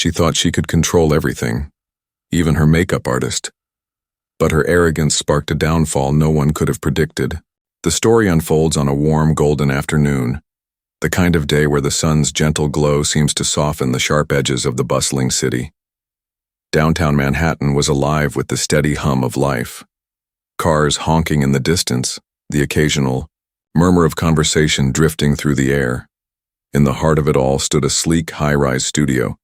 She thought she could control everything, even her makeup artist. But her arrogance sparked a downfall no one could have predicted. The story unfolds on a warm, golden afternoon, the kind of day where the sun's gentle glow seems to soften the sharp edges of the bustling city. Downtown Manhattan was alive with the steady hum of life. Cars honking in the distance, the occasional murmur of conversation drifting through the air. In the heart of it all stood a sleek, high-rise studio,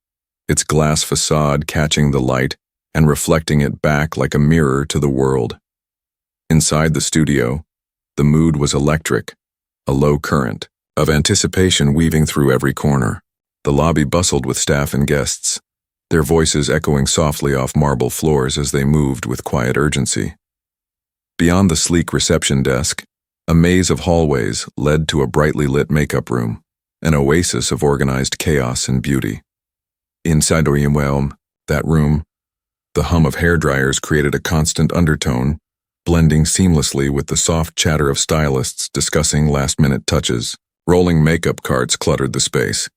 its glass facade catching the light and reflecting it back like a mirror to the world. Inside the studio, the mood was electric, a low current of anticipation weaving through every corner. The lobby bustled with staff and guests, their voices echoing softly off marble floors as they moved with quiet urgency. Beyond the sleek reception desk, a maze of hallways led to a brightly lit makeup room, an oasis of organized chaos and beauty. Inside that room, the hum of hairdryers created a constant undertone, blending seamlessly with the soft chatter of stylists discussing last-minute touches. Rolling makeup carts cluttered the space,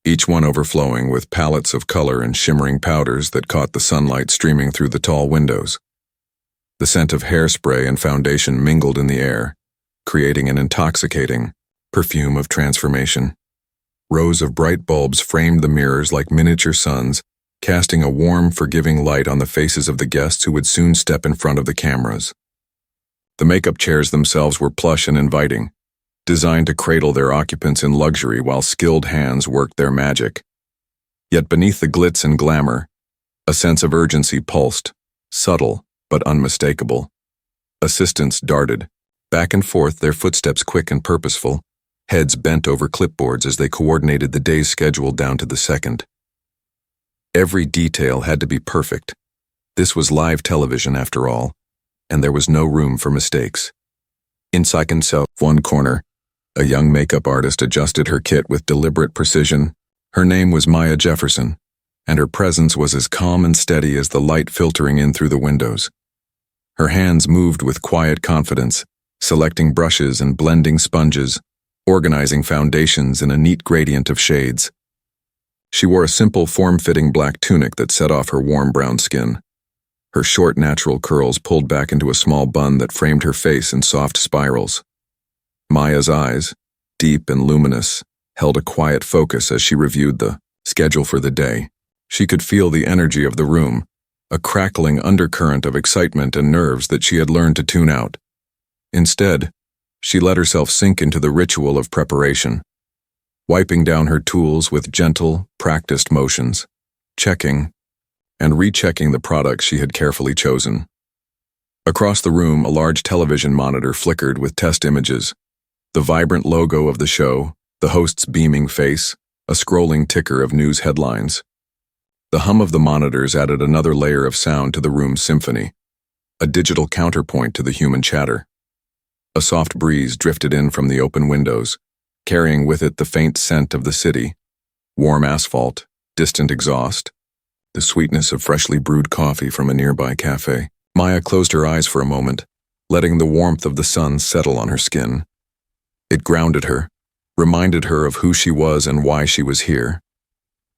each one overflowing with palettes of color and shimmering powders that caught the sunlight streaming through the tall windows. The scent of hairspray and foundation mingled in the air, creating an intoxicating perfume of transformation. Rows of bright bulbs framed the mirrors like miniature suns, casting a warm, forgiving light on the faces of the guests who would soon step in front of the cameras. The makeup chairs themselves were plush and inviting, designed to cradle their occupants in luxury while skilled hands worked their magic. Yet beneath the glitz and glamour, a sense of urgency pulsed, subtle but unmistakable. Assistants darted, back and forth, their footsteps quick and purposeful, heads bent over clipboards as they coordinated the day's schedule down to the second. Every detail had to be perfect. This was live television after all, and there was no room for mistakes. Inside one corner, a young makeup artist adjusted her kit with deliberate precision. Her name was Maya Jefferson, and her presence was as calm and steady as the light filtering in through the windows. Her hands moved with quiet confidence, selecting brushes and blending sponges, organizing foundations in a neat gradient of shades. She wore a simple, form-fitting black tunic that set off her warm brown skin. Her short, natural curls pulled back into a small bun that framed her face in soft spirals. Maya's eyes, deep and luminous, held a quiet focus as she reviewed the schedule for the day. She could feel the energy of the room, a crackling undercurrent of excitement and nerves that she had learned to tune out. Instead, she let herself sink into the ritual of preparation, wiping down her tools with gentle, practiced motions, checking and rechecking the products she had carefully chosen. Across the room, a large television monitor flickered with test images, the vibrant logo of the show, the host's beaming face, a scrolling ticker of news headlines. The hum of the monitors added another layer of sound to the room's symphony, a digital counterpoint to the human chatter. A soft breeze drifted in from the open windows, carrying with it the faint scent of the city, warm asphalt, distant exhaust, the sweetness of freshly brewed coffee from a nearby cafe. Maya closed her eyes for a moment, letting the warmth of the sun settle on her skin. It grounded her, reminded her of who she was and why she was here.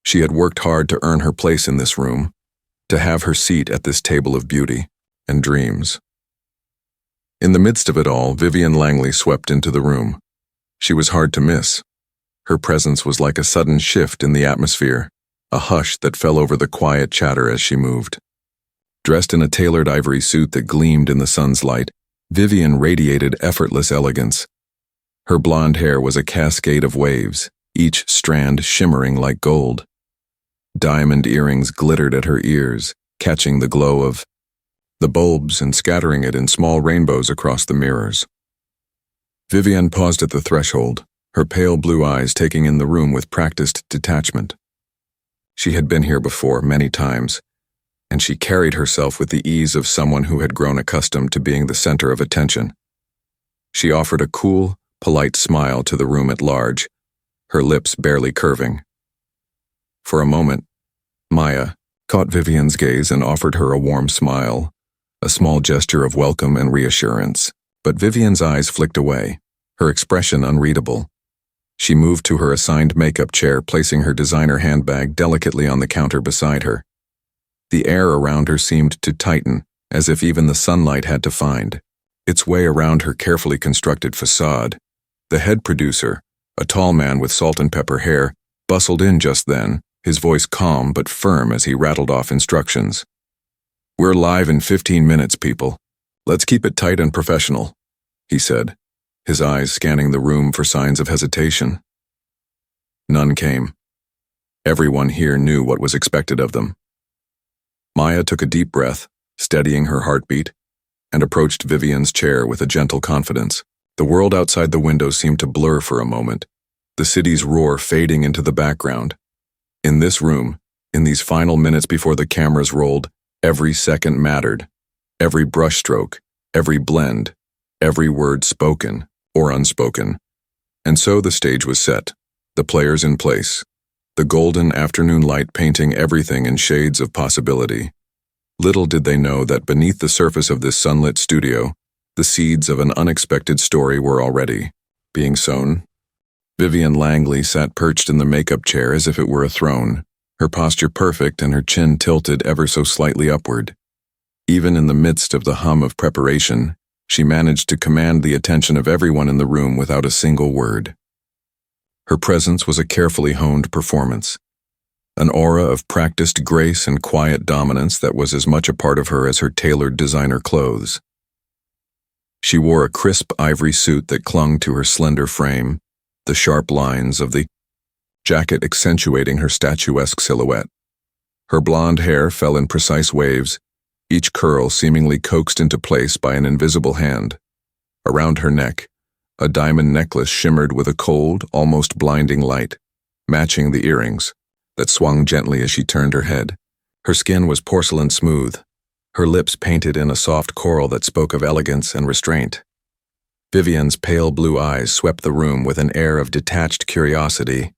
She had worked hard to earn her place in this room, to have her seat at this table of beauty and dreams. In the midst of it all, Vivian Langley swept into the room. She was hard to miss. Her presence was like a sudden shift in the atmosphere, a hush that fell over the quiet chatter as she moved. Dressed in a tailored ivory suit that gleamed in the sun's light, Vivian radiated effortless elegance. Her blonde hair was a cascade of waves, each strand shimmering like gold. Diamond earrings glittered at her ears, catching the glow of the bulbs and scattering it in small rainbows across the mirrors. Vivian paused at the threshold, her pale blue eyes taking in the room with practiced detachment. She had been here before many times, and she carried herself with the ease of someone who had grown accustomed to being the center of attention. She offered a cool, polite smile to the room at large, her lips barely curving. For a moment, Maya caught Vivian's gaze and offered her a warm smile, a small gesture of welcome and reassurance, but Vivian's eyes flicked away, her expression unreadable. She moved to her assigned makeup chair, placing her designer handbag delicately on the counter beside her. The air around her seemed to tighten, as if even the sunlight had to find its way around her carefully constructed facade. The head producer, a tall man with salt and pepper hair, bustled in just then, his voice calm but firm as he rattled off instructions. "We're live in 15 minutes, people. Let's keep it tight and professional," he said, his eyes scanning the room for signs of hesitation. None came. Everyone here knew what was expected of them. Maya took a deep breath, steadying her heartbeat, and approached Vivian's chair with a gentle confidence. The world outside the window seemed to blur for a moment, the city's roar fading into the background. In this room, in these final minutes before the cameras rolled, every second mattered. Every brushstroke, every blend, every word spoken or unspoken. And so the stage was set, the players in place, the golden afternoon light painting everything in shades of possibility. Little did they know that beneath the surface of this sunlit studio, the seeds of an unexpected story were already being sown. Vivian Langley sat perched in the makeup chair as if it were a throne, her posture perfect and her chin tilted ever so slightly upward. Even in the midst of the hum of preparation, she managed to command the attention of everyone in the room without a single word. Her presence was a carefully honed performance, an aura of practiced grace and quiet dominance that was as much a part of her as her tailored designer clothes. She wore a crisp ivory suit that clung to her slender frame, the sharp lines of the jacket accentuating her statuesque silhouette. Her blonde hair fell in precise waves, each curl seemingly coaxed into place by an invisible hand. Around her neck, a diamond necklace shimmered with a cold, almost blinding light, matching the earrings that swung gently as she turned her head. Her skin was porcelain smooth, her lips painted in a soft coral that spoke of elegance and restraint. Vivian's pale blue eyes swept the room with an air of detached curiosity,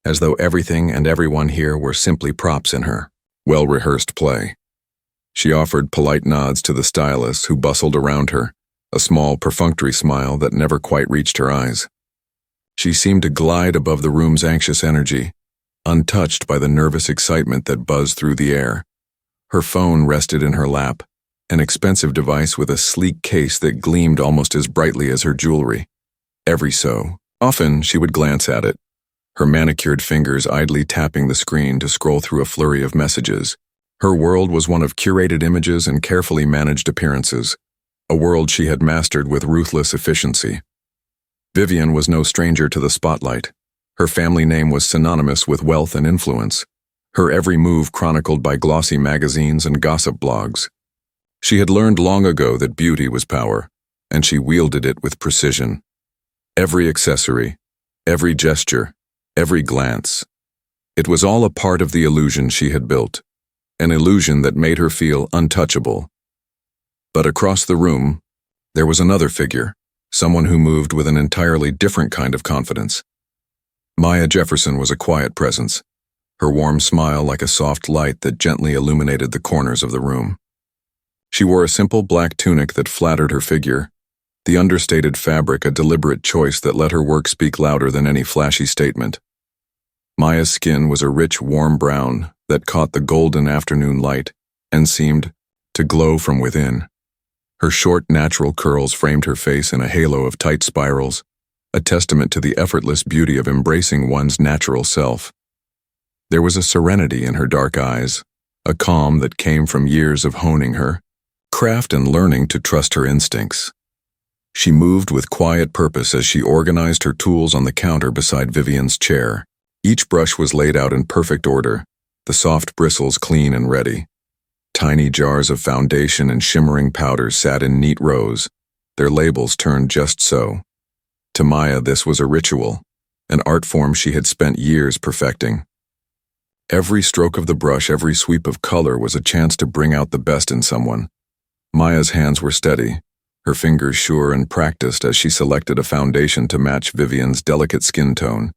as though everything and everyone here were simply props in her well-rehearsed play. She offered polite nods to the stylists who bustled around her, a small, perfunctory smile that never quite reached her eyes. She seemed to glide above the room's anxious energy, untouched by the nervous excitement that buzzed through the air. Her phone rested in her lap, an expensive device with a sleek case that gleamed almost as brightly as her jewelry. Every so often she would glance at it, her manicured fingers idly tapping the screen to scroll through a flurry of messages. Her world was one of curated images and carefully managed appearances, a world she had mastered with ruthless efficiency. Vivian was no stranger to the spotlight. Her family name was synonymous with wealth and influence, her every move chronicled by glossy magazines and gossip blogs. She had learned long ago that beauty was power, and she wielded it with precision. Every accessory, every gesture, every glance. It was all a part of the illusion she had built, an illusion that made her feel untouchable. But across the room, there was another figure, someone who moved with an entirely different kind of confidence. Maya Jefferson was a quiet presence, her warm smile like a soft light that gently illuminated the corners of the room. She wore a simple black tunic that flattered her figure, the understated fabric a deliberate choice that let her work speak louder than any flashy statement. Maya's skin was a rich, warm brown that caught the golden afternoon light and seemed to glow from within. Her short, natural curls framed her face in a halo of tight spirals, a testament to the effortless beauty of embracing one's natural self. There was a serenity in her dark eyes, a calm that came from years of honing her craft and learning to trust her instincts. She moved with quiet purpose as she organized her tools on the counter beside Vivian's chair. Each brush was laid out in perfect order, the soft bristles clean and ready. Tiny jars of foundation and shimmering powders sat in neat rows, their labels turned just so. To Maya, this was a ritual, an art form she had spent years perfecting. Every stroke of the brush, every sweep of color was a chance to bring out the best in someone. Maya's hands were steady, her fingers sure and practiced as she selected a foundation to match Vivian's delicate skin tone.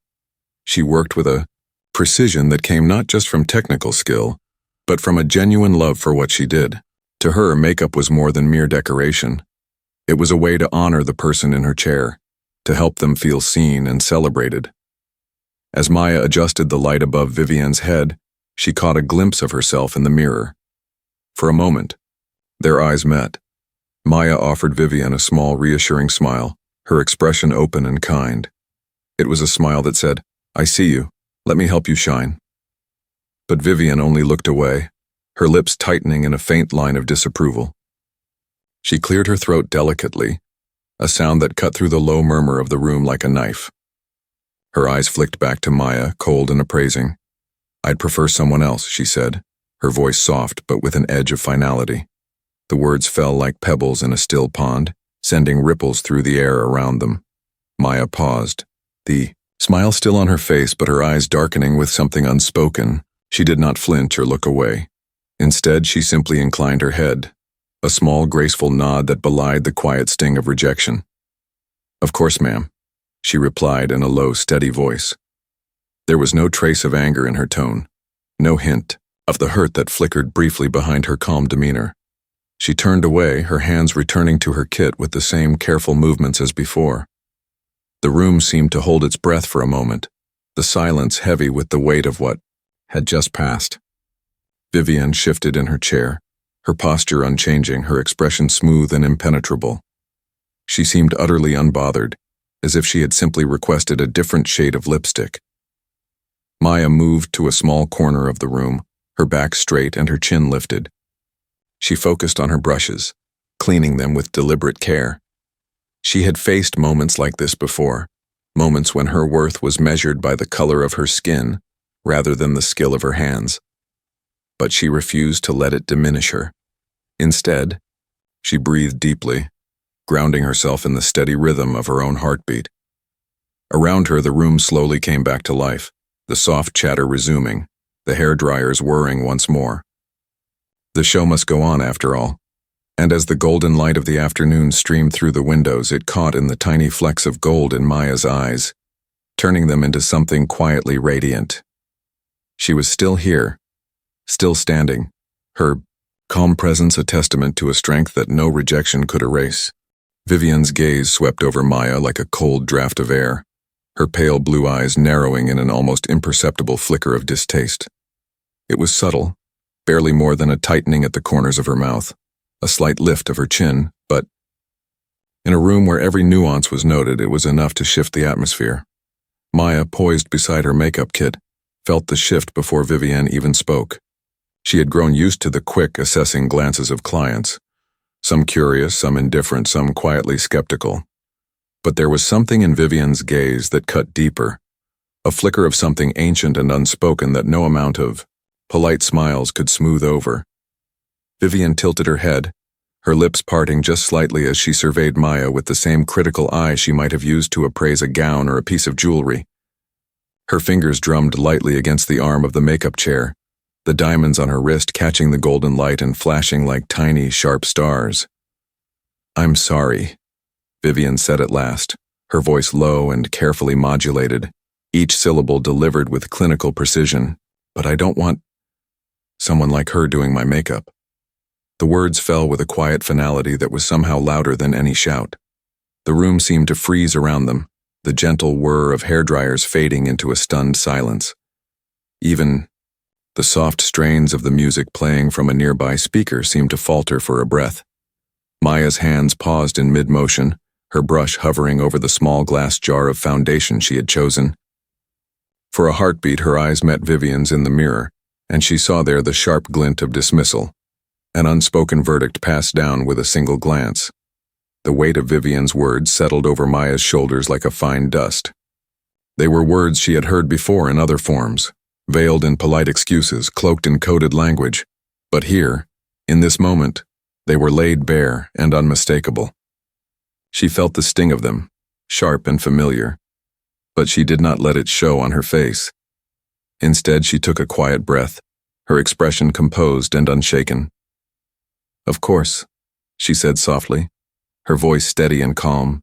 She worked with a precision that came not just from technical skill, but from a genuine love for what she did. To her, makeup was more than mere decoration. It was a way to honor the person in her chair, to help them feel seen and celebrated. As Maya adjusted the light above Vivian's head, she caught a glimpse of herself in the mirror. For a moment, their eyes met. Maya offered Vivian a small, reassuring smile, her expression open and kind. It was a smile that said, "I see you. Let me help you shine." But Vivian only looked away, her lips tightening in a faint line of disapproval. She cleared her throat delicately, a sound that cut through the low murmur of the room like a knife. Her eyes flicked back to Maya, cold and appraising. "I'd prefer someone else," she said, her voice soft but with an edge of finality. The words fell like pebbles in a still pond, sending ripples through the air around them. Maya paused, the smile still on her face but her eyes darkening with something unspoken. She did not flinch or look away. Instead, she simply inclined her head, a small, graceful nod that belied the quiet sting of rejection. "Of course, ma'am," she replied in a low, steady voice. There was no trace of anger in her tone, no hint of the hurt that flickered briefly behind her calm demeanor. She turned away, her hands returning to her kit with the same careful movements as before. The room seemed to hold its breath for a moment, the silence heavy with the weight of what had just passed. Vivian shifted in her chair, her posture unchanging, her expression smooth and impenetrable. She seemed utterly unbothered, as if she had simply requested a different shade of lipstick. Maya moved to a small corner of the room, her back straight and her chin lifted. She focused on her brushes, cleaning them with deliberate care. She had faced moments like this before, moments when her worth was measured by the color of her skin rather than the skill of her hands. But she refused to let it diminish her. Instead, she breathed deeply, grounding herself in the steady rhythm of her own heartbeat. Around her, the room slowly came back to life, the soft chatter resuming, the hairdryers whirring once more. The show must go on after all, and as the golden light of the afternoon streamed through the windows, it caught in the tiny flecks of gold in Maya's eyes, turning them into something quietly radiant. She was still here, still standing, her calm presence a testament to a strength that no rejection could erase. Vivian's gaze swept over Maya like a cold draft of air, her pale blue eyes narrowing in an almost imperceptible flicker of distaste. It was subtle, barely more than a tightening at the corners of her mouth, a slight lift of her chin, but in a room where every nuance was noted, it was enough to shift the atmosphere. Maya, poised beside her makeup kit, felt the shift before Vivian even spoke. She had grown used to the quick, assessing glances of clients, some curious, some indifferent, some quietly skeptical. But there was something in Vivian's gaze that cut deeper, a flicker of something ancient and unspoken that no amount of polite smiles could smooth over. Vivian tilted her head, her lips parting just slightly as she surveyed Maya with the same critical eye she might have used to appraise a gown or a piece of jewelry. Her fingers drummed lightly against the arm of the makeup chair, the diamonds on her wrist catching the golden light and flashing like tiny, sharp stars. "I'm sorry," Vivian said at last, her voice low and carefully modulated, each syllable delivered with clinical precision, "but I don't want someone like her doing my makeup." The words fell with a quiet finality that was somehow louder than any shout. The room seemed to freeze around them, the gentle whir of hairdryers fading into a stunned silence. Even the soft strains of the music playing from a nearby speaker seemed to falter for a breath. Maya's hands paused in mid-motion, her brush hovering over the small glass jar of foundation she had chosen. For a heartbeat, her eyes met Vivian's in the mirror, and she saw there the sharp glint of dismissal, an unspoken verdict passed down with a single glance. The weight of Vivian's words settled over Maya's shoulders like a fine dust. They were words she had heard before in other forms, veiled in polite excuses, cloaked in coded language. But here, in this moment, they were laid bare and unmistakable. She felt the sting of them, sharp and familiar, but she did not let it show on her face. Instead, she took a quiet breath, her expression composed and unshaken. "Of course," she said softly, her voice steady and calm,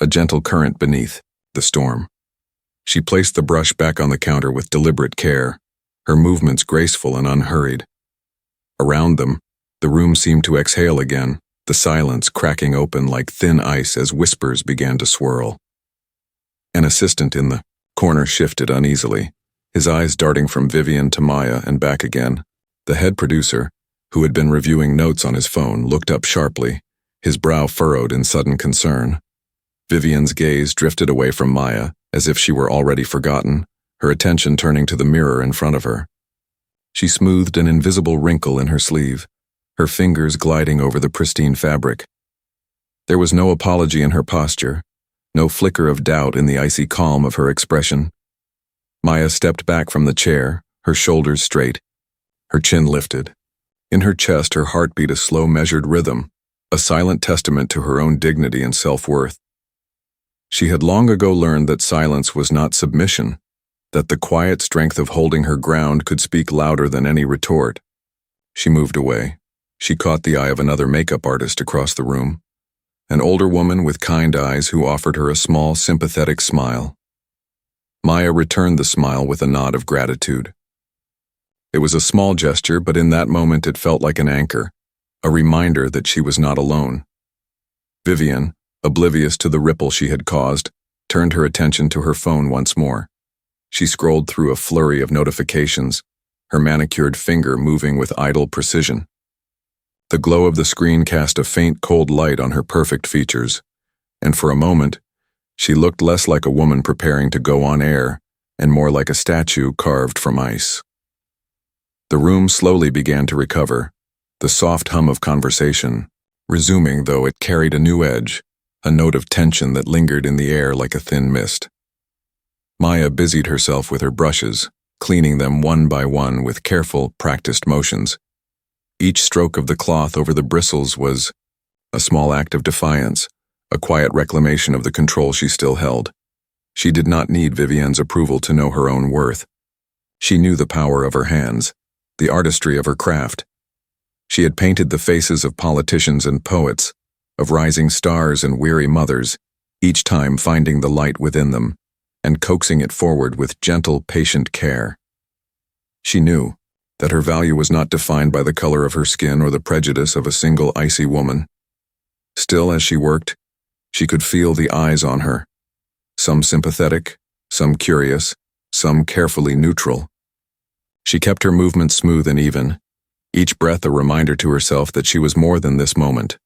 a gentle current beneath the storm. She placed the brush back on the counter with deliberate care, her movements graceful and unhurried. Around them, the room seemed to exhale again, the silence cracking open like thin ice as whispers began to swirl. An assistant in the Corner shifted uneasily, his eyes darting from Vivian to Maya and back again. The head producer, who had been reviewing notes on his phone, looked up sharply, his brow furrowed in sudden concern. Vivian's gaze drifted away from Maya, as if she were already forgotten, her attention turning to the mirror in front of her. She smoothed an invisible wrinkle in her sleeve, her fingers gliding over the pristine fabric. There was no apology in her posture, no flicker of doubt in the icy calm of her expression. Maya stepped back from the chair, her shoulders straight, her chin lifted. In her chest, her heart beat a slow, measured rhythm, a silent testament to her own dignity and self-worth. She had long ago learned that silence was not submission, that the quiet strength of holding her ground could speak louder than any retort. She moved away. She caught the eye of another makeup artist across the room, an older woman with kind eyes who offered her a small, sympathetic smile. Maya returned the smile with a nod of gratitude. It was a small gesture, but in that moment it felt like an anchor, a reminder that she was not alone. Vivian, oblivious to the ripple she had caused, turned her attention to her phone once more. She scrolled through a flurry of notifications, her manicured finger moving with idle precision. The glow of the screen cast a faint, cold light on her perfect features, and for a moment, she looked less like a woman preparing to go on air and more like a statue carved from ice. The room slowly began to recover, the soft hum of conversation, resuming, though it carried a new edge, a note of tension that lingered in the air like a thin mist. Maya busied herself with her brushes, cleaning them one by one with careful, practiced motions. Each stroke of the cloth over the bristles was a small act of defiance, a quiet reclamation of the control she still held. She did not need Vivian's approval to know her own worth. She knew the power of her hands, the artistry of her craft. She had painted the faces of politicians and poets, of rising stars and weary mothers, each time finding the light within them, and coaxing it forward with gentle, patient care. She knew that her value was not defined by the color of her skin or the prejudice of a single icy woman. Still, as she worked, she could feel the eyes on her, some sympathetic, some curious, some carefully neutral. She kept her movements smooth and even, each breath a reminder to herself that she was more than this moment,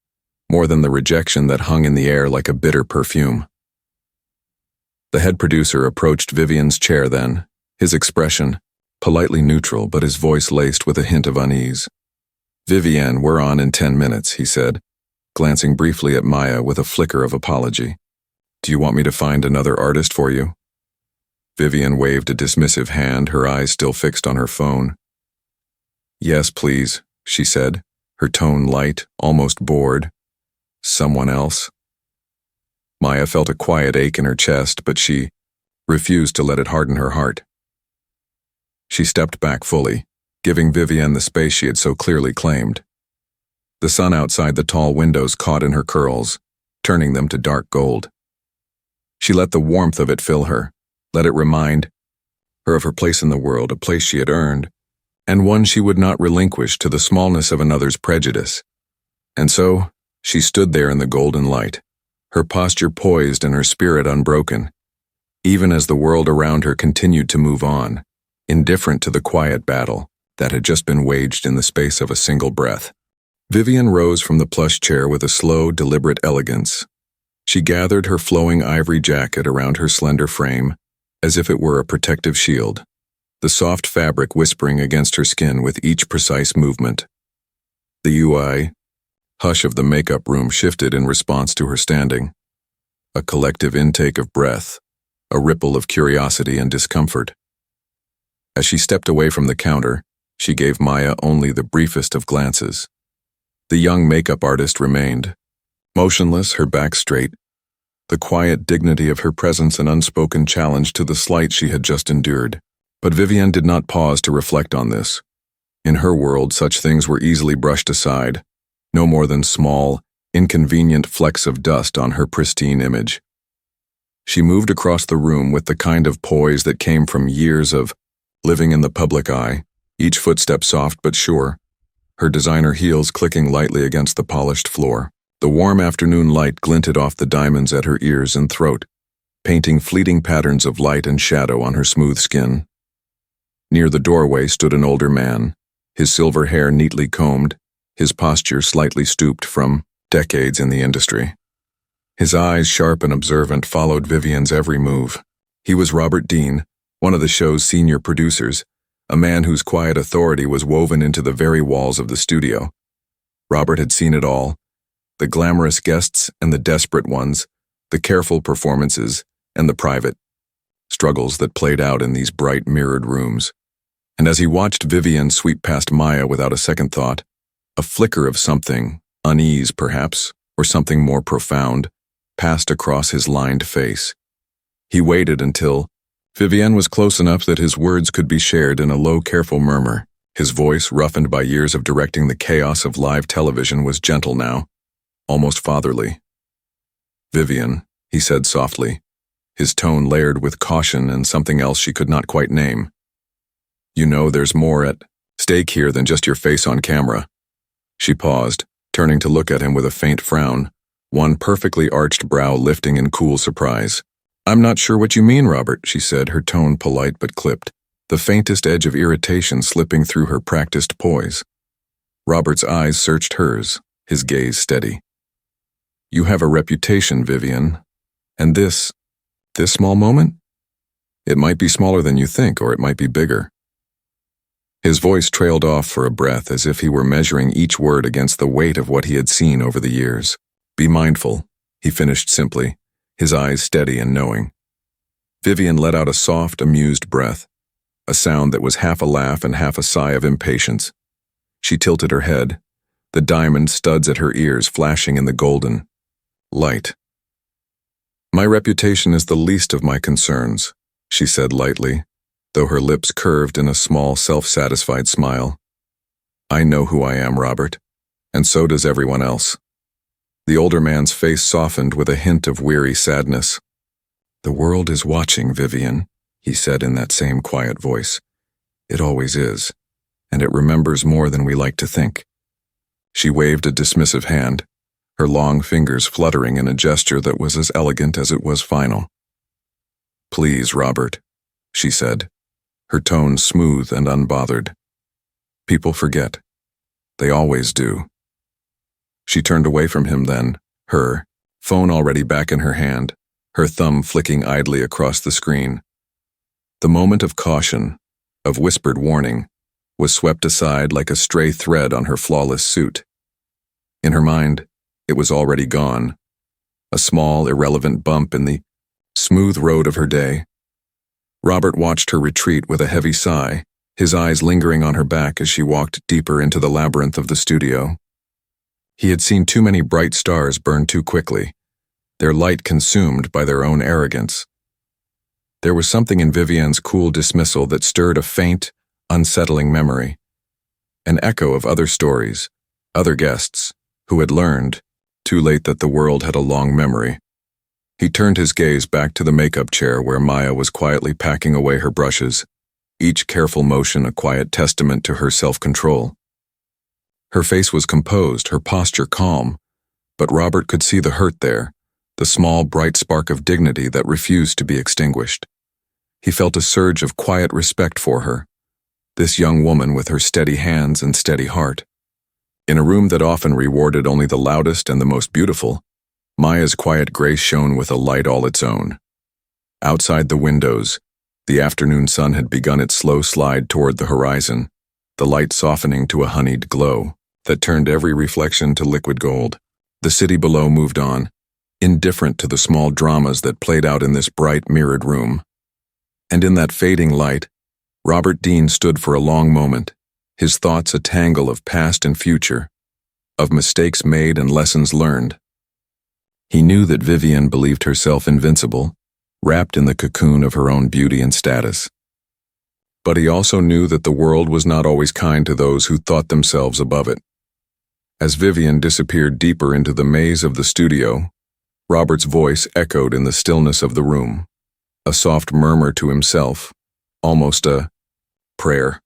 more than the rejection that hung in the air like a bitter perfume. The head producer approached Vivian's chair then, his expression politely neutral but his voice laced with a hint of unease. "Vivian, we're on in 10 minutes, he said, glancing briefly at Maya with a flicker of apology. "Do you want me to find another artist for you?" Vivian waved a dismissive hand, her eyes still fixed on her phone. "Yes, please," she said, her tone light, almost bored. "Someone else?" Maya felt a quiet ache in her chest, but she refused to let it harden her heart. She stepped back fully, giving Vivian the space she had so clearly claimed. The sun outside the tall windows caught in her curls, turning them to dark gold. She let the warmth of it fill her, let it remind her of her place in the world, a place she had earned, and one she would not relinquish to the smallness of another's prejudice. And so, she stood there in the golden light, her posture poised and her spirit unbroken, even as the world around her continued to move on, indifferent to the quiet battle that had just been waged in the space of a single breath. Vivian rose from the plush chair with a slow, deliberate elegance. She gathered her flowing ivory jacket around her slender frame, as if it were a protective shield, the soft fabric whispering against her skin with each precise movement. The hush of the makeup room shifted in response to her standing. A collective intake of breath, a ripple of curiosity and discomfort. As she stepped away from the counter, she gave Maya only the briefest of glances. The young makeup artist remained, motionless, her back straight, the quiet dignity of her presence an unspoken challenge to the slight she had just endured. But Vivian did not pause to reflect on this. In her world, such things were easily brushed aside, no more than small, inconvenient flecks of dust on her pristine image. She moved across the room with the kind of poise that came from years of living in the public eye, each footstep soft but sure, her designer heels clicking lightly against the polished floor. The warm afternoon light glinted off the diamonds at her ears and throat, painting fleeting patterns of light and shadow on her smooth skin. Near the doorway stood an older man, his silver hair neatly combed, his posture slightly stooped from decades in the industry. His eyes, sharp and observant, followed Vivian's every move. He was Robert Dean, one of the show's senior producers, a man whose quiet authority was woven into the very walls of the studio. Robert had seen it all, the glamorous guests and the desperate ones, the careful performances and the private struggles that played out in these bright mirrored rooms. And as he watched Vivian sweep past Maya without a second thought, a flicker of something, unease perhaps, or something more profound, passed across his lined face. He waited until Vivian was close enough that his words could be shared in a low, careful murmur. His voice, roughened by years of directing the chaos of live television, was gentle now, almost fatherly. "Vivian," he said softly, his tone layered with caution and something else she could not quite name. "You know there's more at stake here than just your face on camera." She paused, turning to look at him with a faint frown, one perfectly arched brow lifting in cool surprise. "I'm not sure what you mean, Robert," she said, her tone polite but clipped, the faintest edge of irritation slipping through her practiced poise. Robert's eyes searched hers, his gaze steady. "You have a reputation, Vivian. And this small moment? It might be smaller than you think, or it might be bigger." His voice trailed off for a breath, as if he were measuring each word against the weight of what he had seen over the years. "Be mindful," he finished simply, his eyes steady and knowing. Vivian let out a soft, amused breath, a sound that was half a laugh and half a sigh of impatience. She tilted her head, the diamond studs at her ears flashing in the golden light. "My reputation is the least of my concerns," she said lightly, though her lips curved in a small, self-satisfied smile. "I know who I am, Robert, and so does everyone else." The older man's face softened with a hint of weary sadness. "The world is watching, Vivian," he said in that same quiet voice. "It always is, and it remembers more than we like to think." She waved a dismissive hand, her long fingers fluttering in a gesture that was as elegant as it was final. "Please, Robert," she said, her tone smooth and unbothered. "People forget. They always do." She turned away from him then, her phone already back in her hand, her thumb flicking idly across the screen. The moment of caution, of whispered warning, was swept aside like a stray thread on her flawless suit. In her mind, it was already gone, a small, irrelevant bump in the smooth road of her day. Robert watched her retreat with a heavy sigh, his eyes lingering on her back as she walked deeper into the labyrinth of the studio. He had seen too many bright stars burn too quickly, their light consumed by their own arrogance. There was something in Vivian's cool dismissal that stirred a faint, unsettling memory, an echo of other stories, other guests, who had learned, too late that the world had a long memory. He turned his gaze back to the makeup chair where Maya was quietly packing away her brushes, each careful motion a quiet testament to her self-control. Her face was composed, her posture calm, but Robert could see the hurt there, the small, bright spark of dignity that refused to be extinguished. He felt a surge of quiet respect for her, this young woman with her steady hands and steady heart. In a room that often rewarded only the loudest and the most beautiful, Maya's quiet grace shone with a light all its own. Outside the windows, the afternoon sun had begun its slow slide toward the horizon, the light softening to a honeyed glow that turned every reflection to liquid gold. The city below moved on, indifferent to the small dramas that played out in this bright, mirrored room. And in that fading light, Robert Dean stood for a long moment, his thoughts a tangle of past and future, of mistakes made and lessons learned. He knew that Vivian believed herself invincible, wrapped in the cocoon of her own beauty and status. But he also knew that the world was not always kind to those who thought themselves above it. As Vivian disappeared deeper into the maze of the studio, Robert's voice echoed in the stillness of the room, a soft murmur to himself, almost a prayer.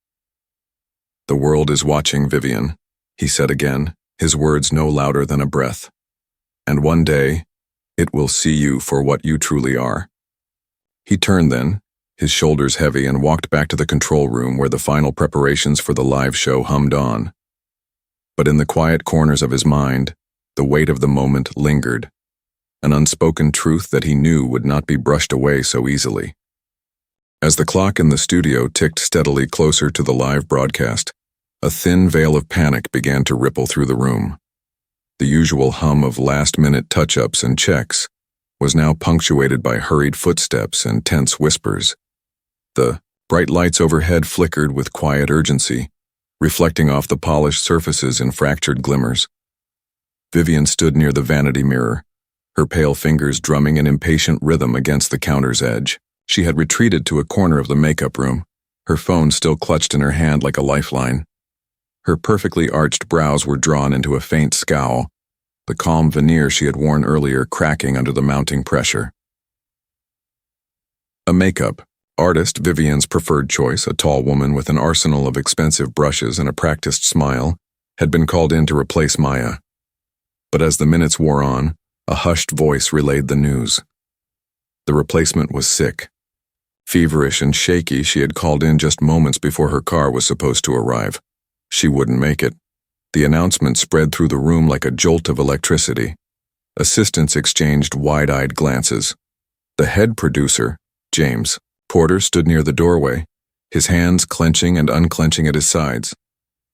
"The world is watching, Vivian," he said again, his words no louder than a breath. "And one day, it will see you for what you truly are." He turned then, his shoulders heavy, and walked back to the control room where the final preparations for the live show hummed on. But in the quiet corners of his mind, the weight of the moment lingered, an unspoken truth that he knew would not be brushed away so easily. As the clock in the studio ticked steadily closer to the live broadcast, a thin veil of panic began to ripple through the room. The usual hum of last-minute touch-ups and checks was now punctuated by hurried footsteps and tense whispers. The bright lights overhead flickered with quiet urgency, reflecting off the polished surfaces in fractured glimmers. Vivian stood near the vanity mirror, her pale fingers drumming an impatient rhythm against the counter's edge. She had retreated to a corner of the makeup room, her phone still clutched in her hand like a lifeline. Her perfectly arched brows were drawn into a faint scowl, the calm veneer she had worn earlier cracking under the mounting pressure. A makeup artist, Vivian's preferred choice, a tall woman with an arsenal of expensive brushes and a practiced smile, had been called in to replace Maya. But as the minutes wore on, a hushed voice relayed the news. The replacement was sick. Feverish and shaky, she had called in just moments before her car was supposed to arrive. She wouldn't make it. The announcement spread through the room like a jolt of electricity. Assistants exchanged wide-eyed glances. The head producer, James Porter, stood near the doorway, his hands clenching and unclenching at his sides.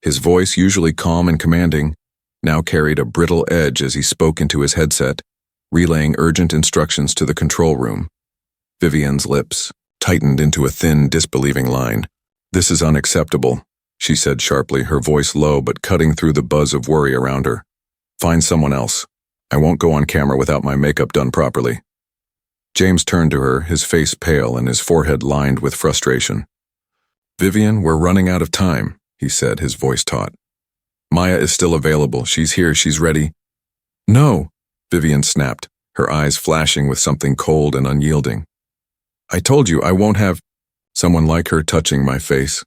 His voice, usually calm and commanding, now carried a brittle edge as he spoke into his headset, relaying urgent instructions to the control room. Vivian's lips tightened into a thin, disbelieving line. "This is unacceptable," she said sharply, her voice low but cutting through the buzz of worry around her. "Find someone else. I won't go on camera without my makeup done properly." James turned to her, his face pale and his forehead lined with frustration. "Vivian, we're running out of time," he said, his voice taut. "Maya is still available. She's here. She's ready." "No," Vivian snapped, her eyes flashing with something cold and unyielding. "I told you I won't have someone like her touching my face."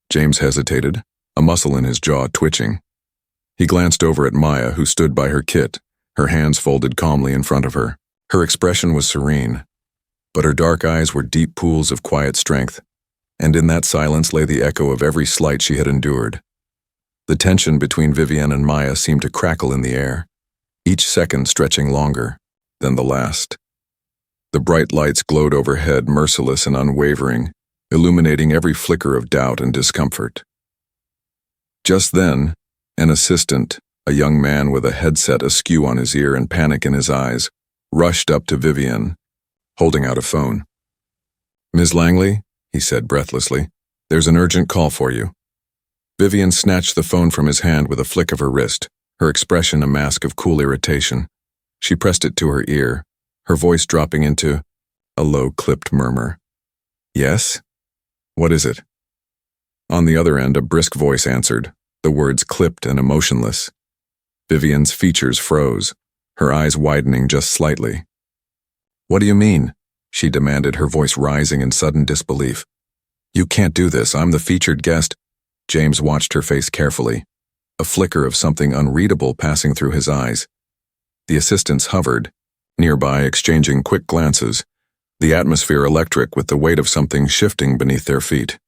James hesitated, a muscle in his jaw twitching. He glanced over at Maya, who stood by her kit, her hands folded calmly in front of her. Her expression was serene, but her dark eyes were deep pools of quiet strength, and in that silence lay the echo of every slight she had endured. The tension between Vivian and Maya seemed to crackle in the air, each second stretching longer than the last. The bright lights glowed overhead, merciless and unwavering, illuminating every flicker of doubt and discomfort. Just then, an assistant, a young man with a headset askew on his ear and panic in his eyes, rushed up to Vivian, holding out a phone. "Ms. Langley," he said breathlessly, "there's an urgent call for you." Vivian snatched the phone from his hand with a flick of her wrist, her expression a mask of cool irritation. She pressed it to her ear, her voice dropping into a low, clipped murmur. "Yes? What is it?" On the other end, a brisk voice answered, the words clipped and emotionless. Vivian's features froze, her eyes widening just slightly. "What do you mean?" she demanded, her voice rising in sudden disbelief. "You can't do this. I'm the featured guest." James watched her face carefully, a flicker of something unreadable passing through his eyes. The assistants hovered, nearby exchanging quick glances, the atmosphere electric with the weight of something shifting beneath their feet.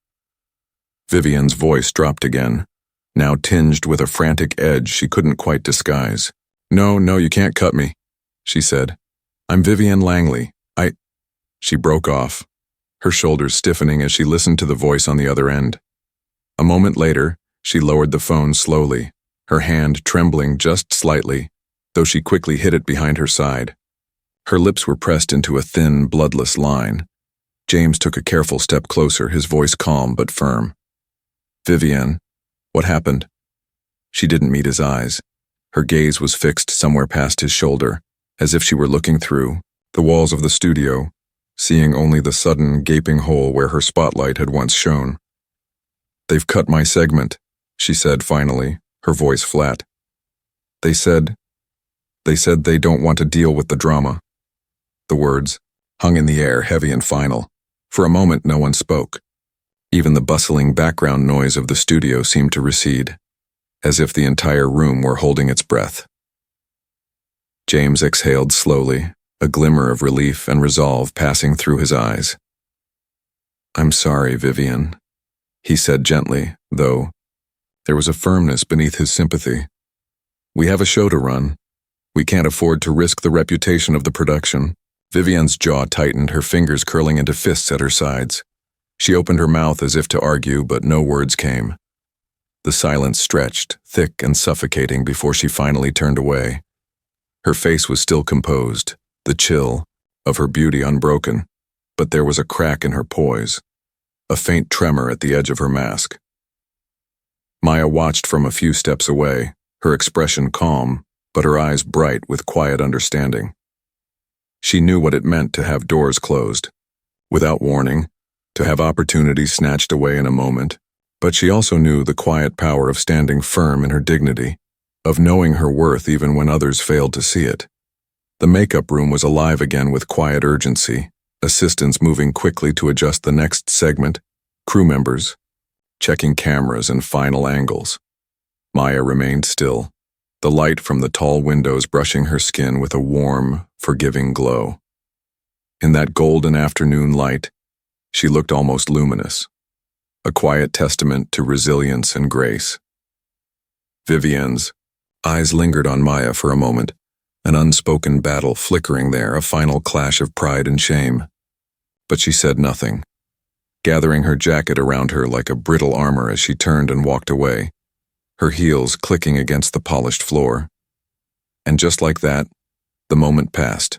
Vivian's voice dropped again, now tinged with a frantic edge she couldn't quite disguise. No, you can't cut me," she said. "I'm Vivian Langley. She broke off, her shoulders stiffening as she listened to the voice on the other end. A moment later, she lowered the phone slowly, her hand trembling just slightly, though she quickly hid it behind her side. Her lips were pressed into a thin, bloodless line. James took a careful step closer, his voice calm but firm. "Vivian, what happened?" She didn't meet his eyes. Her gaze was fixed somewhere past his shoulder, as if she were looking through the walls of the studio, seeing only the sudden, gaping hole where her spotlight had once shone. "They've cut my segment," she said finally, her voice flat. They said they don't want to deal with the drama." The words hung in the air, heavy and final. For a moment, no one spoke. Even the bustling background noise of the studio seemed to recede, as if the entire room were holding its breath. James exhaled slowly, a glimmer of relief and resolve passing through his eyes. "I'm sorry, Vivian," he said gently, though there was a firmness beneath his sympathy. "We have a show to run. We can't afford to risk the reputation of the production." Vivian's jaw tightened, her fingers curling into fists at her sides. She opened her mouth as if to argue, but no words came. The silence stretched, thick and suffocating, before she finally turned away. Her face was still composed, the chill of her beauty unbroken, but there was a crack in her poise, a faint tremor at the edge of her mask. Maya watched from a few steps away, her expression calm, but her eyes bright with quiet understanding. She knew what it meant to have doors closed, without warning, to have opportunities snatched away in a moment, but she also knew the quiet power of standing firm in her dignity, of knowing her worth even when others failed to see it. The makeup room was alive again with quiet urgency, assistants moving quickly to adjust the next segment, crew members checking cameras and final angles. Maya remained still, the light from the tall windows brushing her skin with a warm, forgiving glow. In that golden afternoon light, she looked almost luminous, a quiet testament to resilience and grace. Vivian's eyes lingered on Maya for a moment, an unspoken battle flickering there, a final clash of pride and shame. But she said nothing, gathering her jacket around her like a brittle armor as she turned and walked away, her heels clicking against the polished floor. And just like that, the moment passed.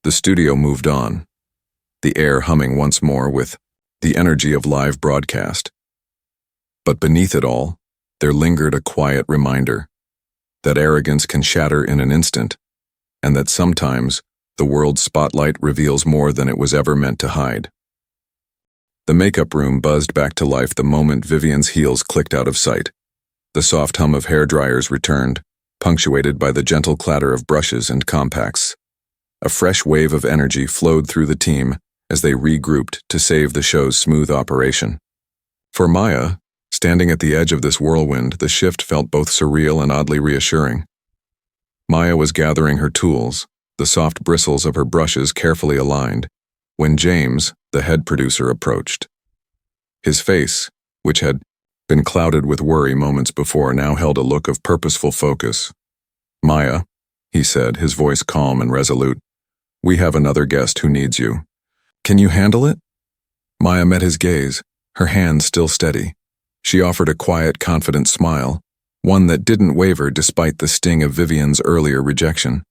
The studio moved on, the air humming once more with the energy of live broadcast. But beneath it all, there lingered a quiet reminder that arrogance can shatter in an instant, and that sometimes the world's spotlight reveals more than it was ever meant to hide. The makeup room buzzed back to life the moment Vivian's heels clicked out of sight. The soft hum of hair dryers returned, punctuated by the gentle clatter of brushes and compacts. A fresh wave of energy flowed through the team as they regrouped to save the show's smooth operation. For Maya, standing at the edge of this whirlwind, the shift felt both surreal and oddly reassuring. Maya was gathering her tools, the soft bristles of her brushes carefully aligned, when James, the head producer, approached. His face, which had been clouded with worry moments before, now held a look of purposeful focus. "Maya," he said, his voice calm and resolute, "we have another guest who needs you. Can you handle it?" Maya met his gaze, her hand still steady. She offered a quiet, confident smile, one that didn't waver despite the sting of Vivian's earlier rejection.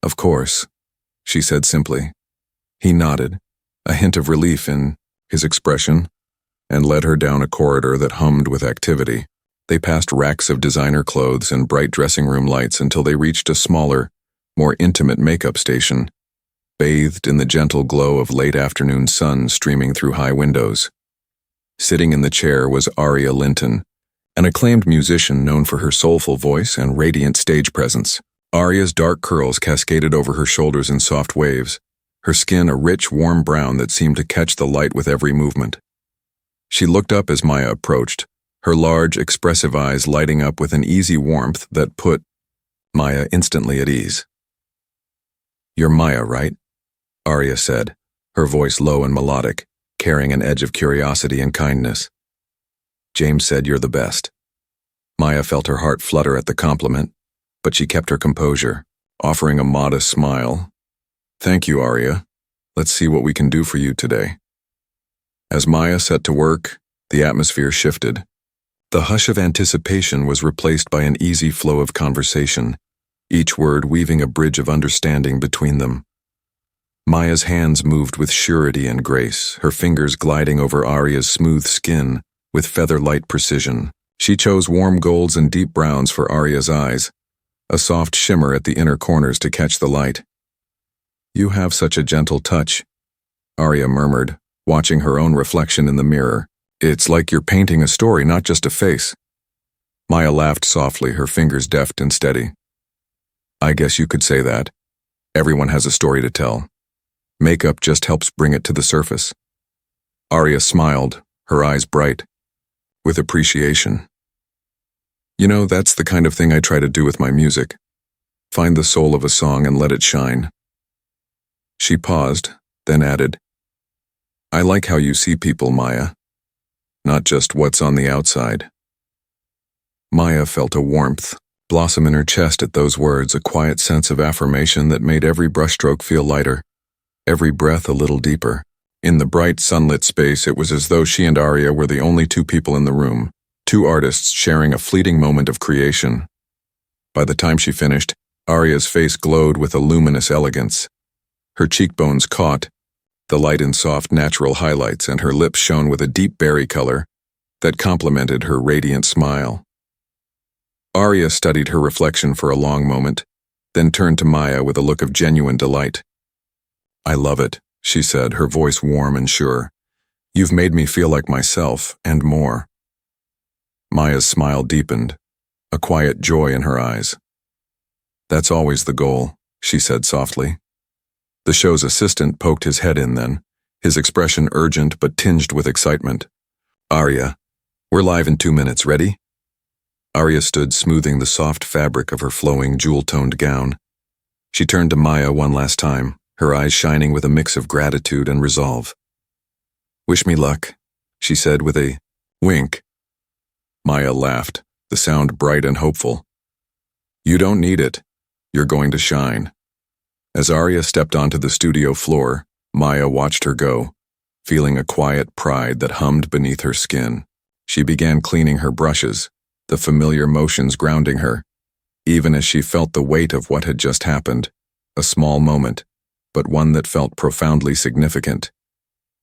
"Of course," she said simply. He nodded, a hint of relief in his expression, and led her down a corridor that hummed with activity. They passed racks of designer clothes and bright dressing room lights until they reached a smaller, more intimate makeup station, bathed in the gentle glow of late afternoon sun streaming through high windows. Sitting in the chair was Aria Linton, an acclaimed musician known for her soulful voice and radiant stage presence. Aria's dark curls cascaded over her shoulders in soft waves, her skin a rich, warm brown that seemed to catch the light with every movement. She looked up as Maya approached, her large, expressive eyes lighting up with an easy warmth that put Maya instantly at ease. "You're Maya, right?" Aria said, her voice low and melodic, carrying an edge of curiosity and kindness. "James said you're the best." Maya felt her heart flutter at the compliment, but she kept her composure, offering a modest smile. "Thank you, Aria. Let's see what we can do for you today." As Maya set to work, the atmosphere shifted. The hush of anticipation was replaced by an easy flow of conversation, each word weaving a bridge of understanding between them. Maya's hands moved with surety and grace, her fingers gliding over Aria's smooth skin with feather-light precision. She chose warm golds and deep browns for Aria's eyes, a soft shimmer at the inner corners to catch the light. "You have such a gentle touch," Aria murmured, watching her own reflection in the mirror. "It's like you're painting a story, not just a face." Maya laughed softly, her fingers deft and steady. "I guess you could say that. Everyone has a story to tell. Makeup just helps bring it to the surface." Aria smiled, her eyes bright with appreciation. "You know, that's the kind of thing I try to do with my music. Find the soul of a song and let it shine. She paused, then added, I like how you see people, Maya. Not just what's on the outside. Maya felt a warmth blossom in her chest at those words, a quiet sense of affirmation that made every brushstroke feel lighter, every breath a little deeper. In the bright, sunlit space, it was as though she and Arya were the only two people in the room, two artists sharing a fleeting moment of creation. By the time she finished, Arya's face glowed with a luminous elegance. Her cheekbones caught, the light in soft, natural highlights, and her lips shone with a deep berry color that complemented her radiant smile. Arya studied her reflection for a long moment, then turned to Maya with a look of genuine delight. I love it, she said, her voice warm and sure. You've made me feel like myself, and more. Maya's smile deepened, a quiet joy in her eyes. That's always the goal, she said softly. The show's assistant poked his head in then, his expression urgent but tinged with excitement. Arya, we're live in 2 minutes, ready? Arya stood smoothing the soft fabric of her flowing, jewel-toned gown. She turned to Maya one last time, her eyes shining with a mix of gratitude and resolve. Wish me luck, she said with a wink. Maya laughed, the sound bright and hopeful. You don't need it. You're going to shine. As Arya stepped onto the studio floor, Maya watched her go, feeling a quiet pride that hummed beneath her skin. She began cleaning her brushes, the familiar motions grounding her, even as she felt the weight of what had just happened, a small moment, but one that felt profoundly significant.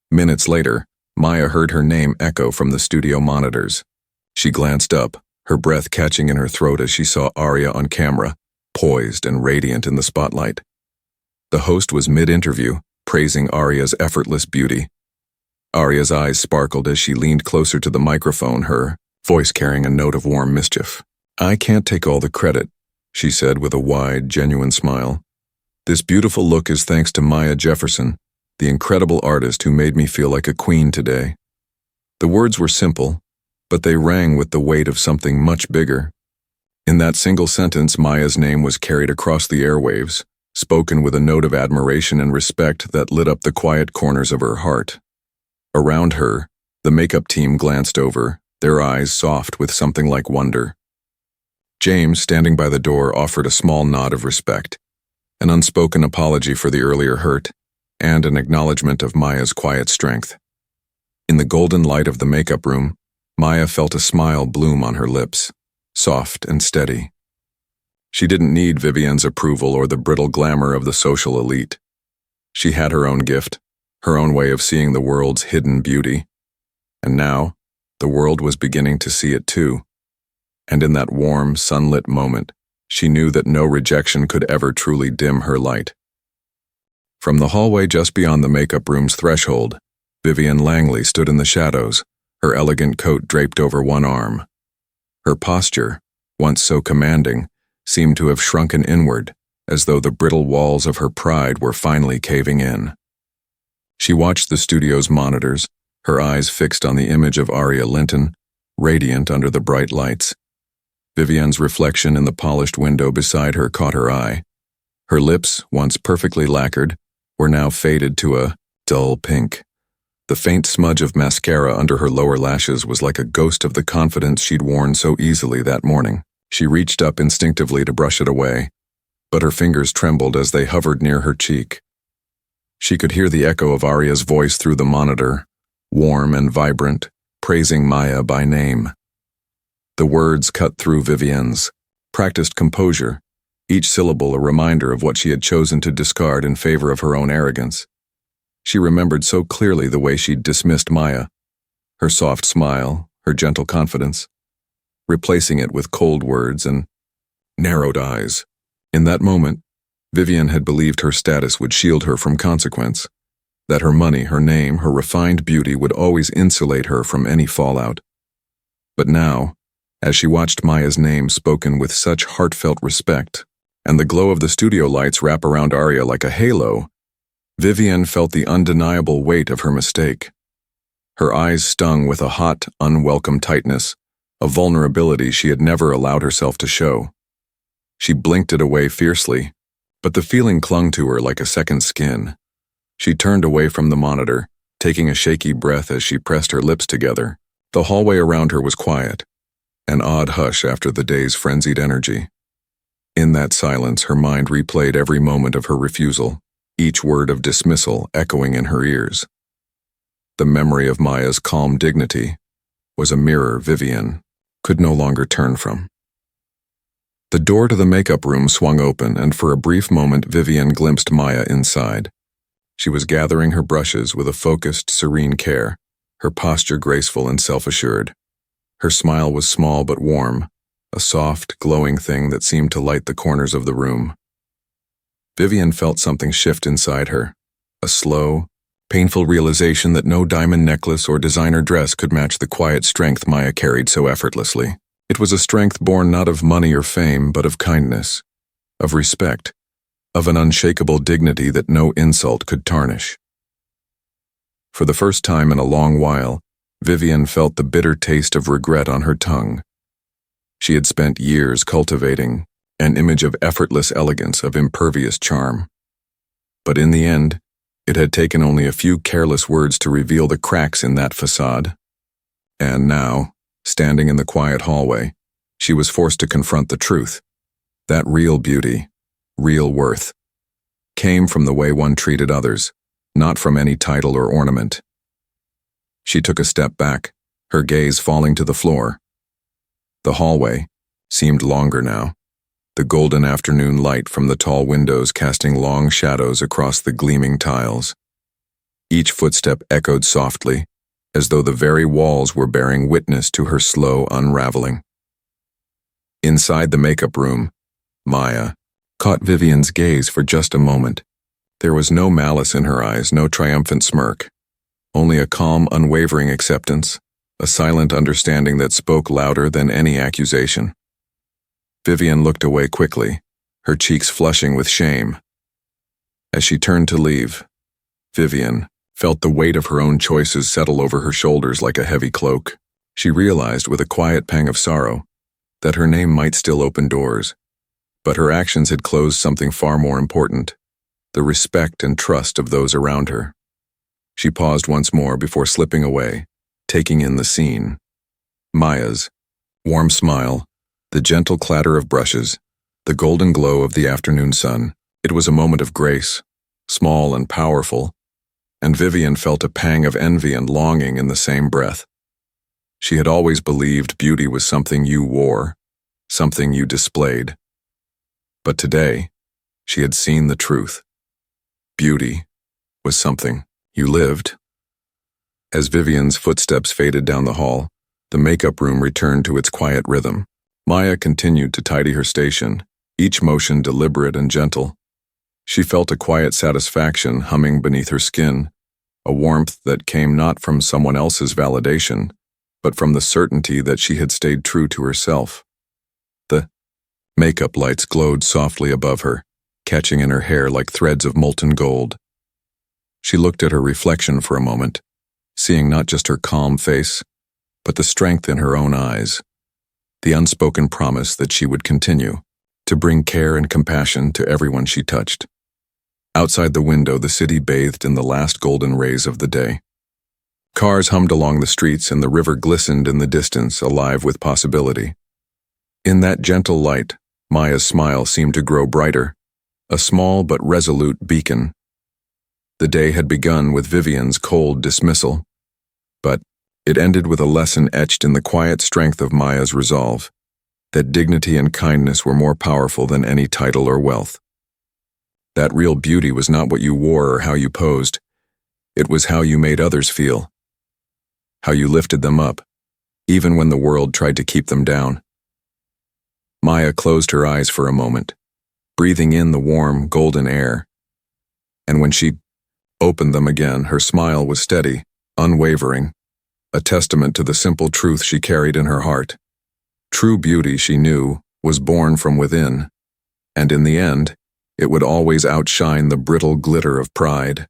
Minutes later, Maya heard her name echo from the studio monitors. She glanced up, her breath catching in her throat as she saw Arya on camera, poised and radiant in the spotlight. The host was mid-interview, praising Arya's effortless beauty. Arya's eyes sparkled as she leaned closer to the microphone, her voice carrying a note of warm mischief. I can't take all the credit, she said with a wide, genuine smile. This beautiful look is thanks to Maya Jefferson, the incredible artist who made me feel like a queen today. The words were simple, but they rang with the weight of something much bigger. In that single sentence, Maya's name was carried across the airwaves, spoken with a note of admiration and respect that lit up the quiet corners of her heart. Around her, the makeup team glanced over, their eyes soft with something like wonder. James, standing by the door, offered a small nod of respect, an unspoken apology for the earlier hurt, and an acknowledgement of Maya's quiet strength. In the golden light of the makeup room, Maya felt a smile bloom on her lips, soft and steady. She didn't need Vivian's approval or the brittle glamour of the social elite. She had her own gift, her own way of seeing the world's hidden beauty. And now, the world was beginning to see it too. And in that warm, sunlit moment, she knew that no rejection could ever truly dim her light. From the hallway just beyond the makeup room's threshold, Vivian Langley stood in the shadows, her elegant coat draped over one arm. Her posture, once so commanding, seemed to have shrunken inward, as though the brittle walls of her pride were finally caving in. She watched the studio's monitors, her eyes fixed on the image of Arya Linton, radiant under the bright lights. Vivian's reflection in the polished window beside her caught her eye. Her lips, once perfectly lacquered, were now faded to a dull pink. The faint smudge of mascara under her lower lashes was like a ghost of the confidence she'd worn so easily that morning. She reached up instinctively to brush it away, but her fingers trembled as they hovered near her cheek. She could hear the echo of Arya's voice through the monitor, warm and vibrant, praising Maya by name. The words cut through Vivian's practiced composure, each syllable a reminder of what she had chosen to discard in favor of her own arrogance. She remembered so clearly the way she'd dismissed Maya, her soft smile, her gentle confidence, replacing it with cold words and narrowed eyes. In that moment, Vivian had believed her status would shield her from consequence, that her money, her name, her refined beauty would always insulate her from any fallout. But now, as she watched Maya's name spoken with such heartfelt respect, and the glow of the studio lights wrap around Arya like a halo, Vivian felt the undeniable weight of her mistake. Her eyes stung with a hot, unwelcome tightness, a vulnerability she had never allowed herself to show. She blinked it away fiercely, but the feeling clung to her like a second skin. She turned away from the monitor, taking a shaky breath as she pressed her lips together. The hallway around her was quiet, an odd hush after the day's frenzied energy. In that silence, her mind replayed every moment of her refusal, each word of dismissal echoing in her ears. The memory of Maya's calm dignity was a mirror Vivian could no longer turn from. The door to the makeup room swung open, and for a brief moment Vivian glimpsed Maya inside. She was gathering her brushes with a focused, serene care, her posture graceful and self-assured. Her smile was small but warm, a soft, glowing thing that seemed to light the corners of the room. Vivian felt something shift inside her, a slow, painful realization that no diamond necklace or designer dress could match the quiet strength Maya carried so effortlessly. It was a strength born not of money or fame, but of kindness, of respect, of an unshakable dignity that no insult could tarnish. For the first time in a long while, Vivian felt the bitter taste of regret on her tongue. She had spent years cultivating an image of effortless elegance, of impervious charm. But in the end, it had taken only a few careless words to reveal the cracks in that facade. And now, standing in the quiet hallway, she was forced to confront the truth. That real beauty, real worth, came from the way one treated others, not from any title or ornament. She took a step back, her gaze falling to the floor. The hallway seemed longer now, the golden afternoon light from the tall windows casting long shadows across the gleaming tiles. Each footstep echoed softly, as though the very walls were bearing witness to her slow unraveling. Inside the makeup room, Maya caught Vivian's gaze for just a moment. There was no malice in her eyes, no triumphant smirk, only a calm, unwavering acceptance, a silent understanding that spoke louder than any accusation. Vivian looked away quickly, her cheeks flushing with shame. As she turned to leave, Vivian felt the weight of her own choices settle over her shoulders like a heavy cloak. She realized with a quiet pang of sorrow that her name might still open doors, but her actions had closed something far more important, the respect and trust of those around her. She paused once more before slipping away, taking in the scene. Maya's warm smile, the gentle clatter of brushes, the golden glow of the afternoon sun. It was a moment of grace, small and powerful, and Vivian felt a pang of envy and longing in the same breath. She had always believed beauty was something you wore, something you displayed. But today, she had seen the truth. Beauty was something you lived. As Vivian's footsteps faded down the hall, the makeup room returned to its quiet rhythm. Maya continued to tidy her station, each motion deliberate and gentle. She felt a quiet satisfaction humming beneath her skin, a warmth that came not from someone else's validation, but from the certainty that she had stayed true to herself. The makeup lights glowed softly above her, catching in her hair like threads of molten gold. She looked at her reflection for a moment, seeing not just her calm face, but the strength in her own eyes, the unspoken promise that she would continue to bring care and compassion to everyone she touched. Outside the window, the city bathed in the last golden rays of the day. Cars hummed along the streets and the river glistened in the distance, alive with possibility. In that gentle light, Maya's smile seemed to grow brighter, a small but resolute beacon. The day had begun with Vivian's cold dismissal, but it ended with a lesson etched in the quiet strength of Maya's resolve, that dignity and kindness were more powerful than any title or wealth. That real beauty was not what you wore or how you posed. It was how you made others feel, how you lifted them up, even when the world tried to keep them down. Maya closed her eyes for a moment, breathing in the warm, golden air, and when she opened them again, her smile was steady, unwavering, a testament to the simple truth she carried in her heart. True beauty, she knew, was born from within, and in the end, it would always outshine the brittle glitter of pride.